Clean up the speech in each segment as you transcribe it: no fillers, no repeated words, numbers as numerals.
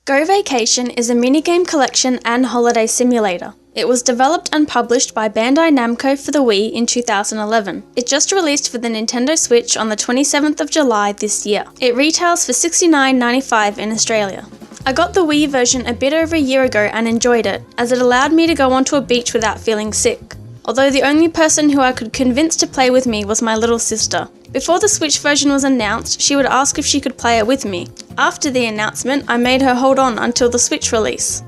Go Vacation is a minigame collection and holiday simulator. It was developed and published by Bandai Namco for the Wii in 2011. It just released for the Nintendo Switch on the 27th of July this year. It retails for $69.95 in Australia. I got the Wii version a bit over a year ago and enjoyed it, as it allowed me to go onto a beach without feeling sick. Although the only person who I could convince to play with me was my little sister. Before the Switch version was announced, she would ask if she could play it with me. After the announcement, I made her hold on until the Switch release.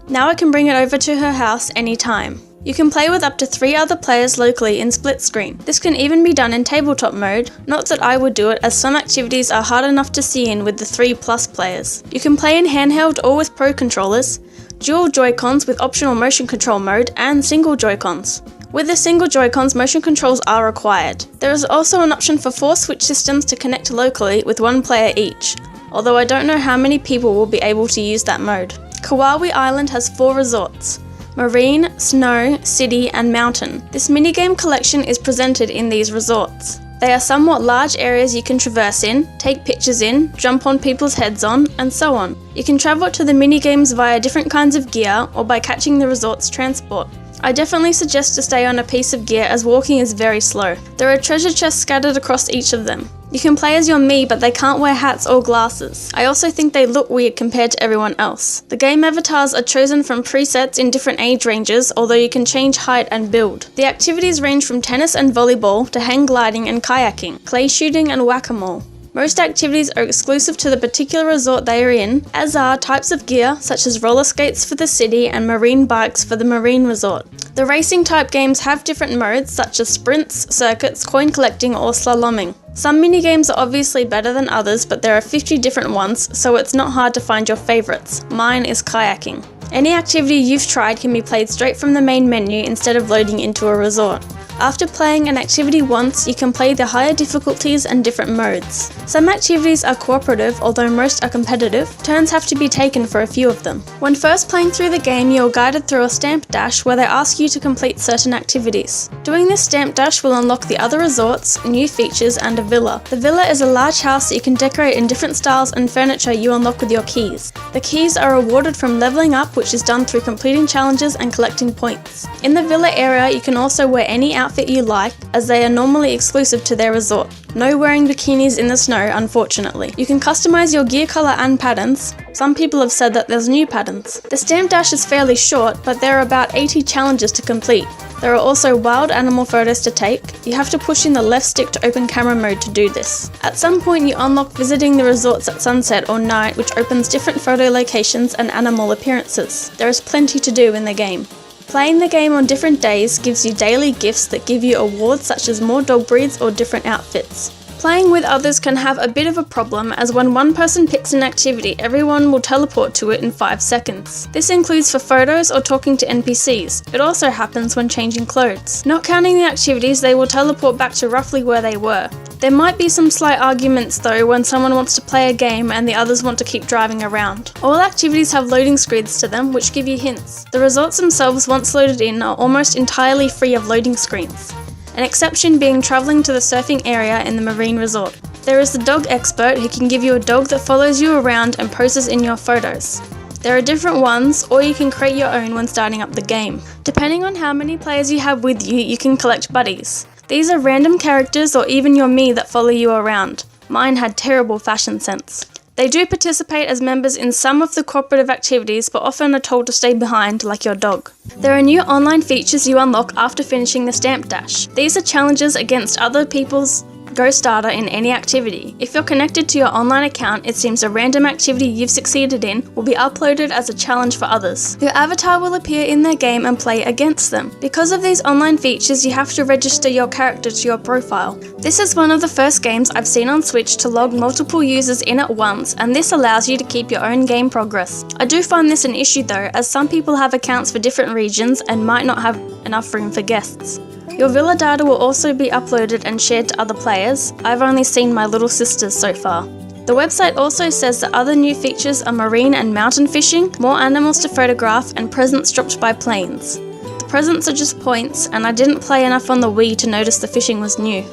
Now I can bring it over to her house anytime. You can play with up to 3 other players locally in split screen. This can even be done in tabletop mode, not that I would do it as some activities are hard enough to see in with the 3+ players. You can play in handheld or with Pro controllers, dual Joy-Cons with optional motion control mode, and single Joy-Cons. With the single Joy-Cons, motion controls are required. There is also an option for 4 Switch systems to connect locally with 1 player each, although I don't know how many people will be able to use that mode. Kauai Island has 4 resorts: Marine, Snow, City, and Mountain. This minigame collection is presented in these resorts. They are somewhat large areas you can traverse in, take pictures in, jump on people's heads on, and so on. You can travel to the minigames via different kinds of gear or by catching the resort's transport. I definitely suggest to stay on a piece of gear as walking is very slow. There are treasure chests scattered across each of them. You can play as your Mii, but they can't wear hats or glasses. I also think they look weird compared to everyone else. The game avatars are chosen from presets in different age ranges, although you can change height and build. The activities range from tennis and volleyball to hang gliding and kayaking, clay shooting and whack-a-mole. Most activities are exclusive to the particular resort they are in, as are types of gear such as roller skates for the city and marine bikes for the marine resort. The racing type games have different modes such as sprints, circuits, coin collecting or slaloming. Some minigames are obviously better than others, but there are 50 different ones, so it's not hard to find your favourites. Mine is kayaking. Any activity you've tried can be played straight from the main menu instead of loading into a resort. After playing an activity once, you can play the higher difficulties and different modes. Some activities are cooperative, although most are competitive. Turns have to be taken for a few of them. When first playing through the game, you are guided through a stamp dash where they ask you to complete certain activities. Doing this stamp dash will unlock the other resorts, new features, and a villa. The villa is a large house that you can decorate in different styles and furniture you unlock with your keys. The keys are awarded from leveling up, which is done through completing challenges and collecting points. In the villa area, you can also wear any outfit you like, as they are normally exclusive to their resort. No wearing bikinis in the snow, unfortunately. You can customize your gear color and patterns. Some people have said that there's new patterns. The stamp dash is fairly short, but there are about 80 challenges to complete. There are also wild animal photos to take. You have to push in the left stick to open camera mode to do this. At some point you unlock visiting the resorts at sunset or night, which opens different photo locations and animal appearances. There is plenty to do in the game. Playing the game on different days gives you daily gifts that give you awards such as more dog breeds or different outfits. Playing with others can have a bit of a problem, as when one person picks an activity, everyone will teleport to it in 5 seconds. This includes for photos or talking to NPCs. It also happens when changing clothes. Not counting the activities, they will teleport back to roughly where they were. There might be some slight arguments though when someone wants to play a game and the others want to keep driving around. All activities have loading screens to them, which give you hints. The resorts themselves, once loaded in, are almost entirely free of loading screens. An exception being travelling to the surfing area in the marine resort. There is the dog expert who can give you a dog that follows you around and poses in your photos. There are different ones, or you can create your own when starting up the game. Depending on how many players you have with you, you can collect buddies. These are random characters or even your Mii that follow you around. Mine had terrible fashion sense. They do participate as members in some of the cooperative activities, but often are told to stay behind, like your dog. There are new online features you unlock after finishing the stamp dash. These are challenges against other people's Go Starter in any activity. If you're connected to your online account, it seems a random activity you've succeeded in will be uploaded as a challenge for others. Your avatar will appear in their game and play against them. Because of these online features, you have to register your character to your profile. This is one of the first games I've seen on Switch to log multiple users in at once, and this allows you to keep your own game progress. I do find this an issue though, as some people have accounts for different regions and might not have enough room for guests. Your villa data will also be uploaded and shared to other players. I've only seen my little sister's so far. The website also says that other new features are marine and mountain fishing, more animals to photograph, and presents dropped by planes. The presents are just points, and I didn't play enough on the Wii to notice the fishing was new.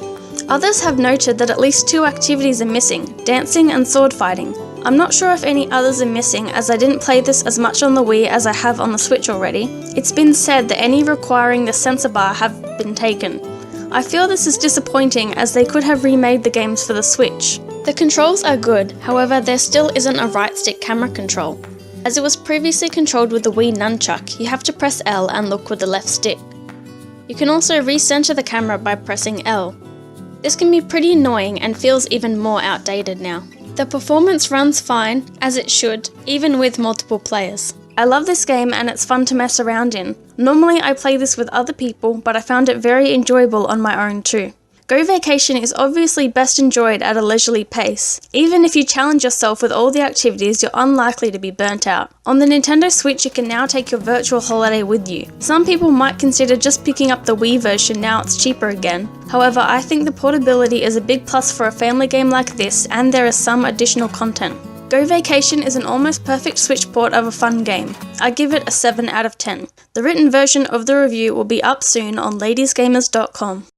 Others have noted that at least 2 activities are missing, dancing and sword fighting. I'm not sure if any others are missing, as I didn't play this as much on the Wii as I have on the Switch already. It's been said that any requiring the sensor bar have been taken. I feel this is disappointing, as they could have remade the games for the Switch. The controls are good, however there still isn't a right stick camera control. As it was previously controlled with the Wii nunchuck, you have to press L and look with the left stick. You can also recenter the camera by pressing L. This can be pretty annoying and feels even more outdated now. The performance runs fine, as it should, even with multiple players. I love this game and it's fun to mess around in. Normally I play this with other people, but I found it very enjoyable on my own too. Go Vacation is obviously best enjoyed at a leisurely pace. Even if you challenge yourself with all the activities, you're unlikely to be burnt out. On the Nintendo Switch, you can now take your virtual holiday with you. Some people might consider just picking up the Wii version now it's cheaper again. However, I think the portability is a big plus for a family game like this, and there is some additional content. Go Vacation is an almost perfect Switch port of a fun game. I give it a 7 out of 10. The written version of the review will be up soon on ladiesgamers.com.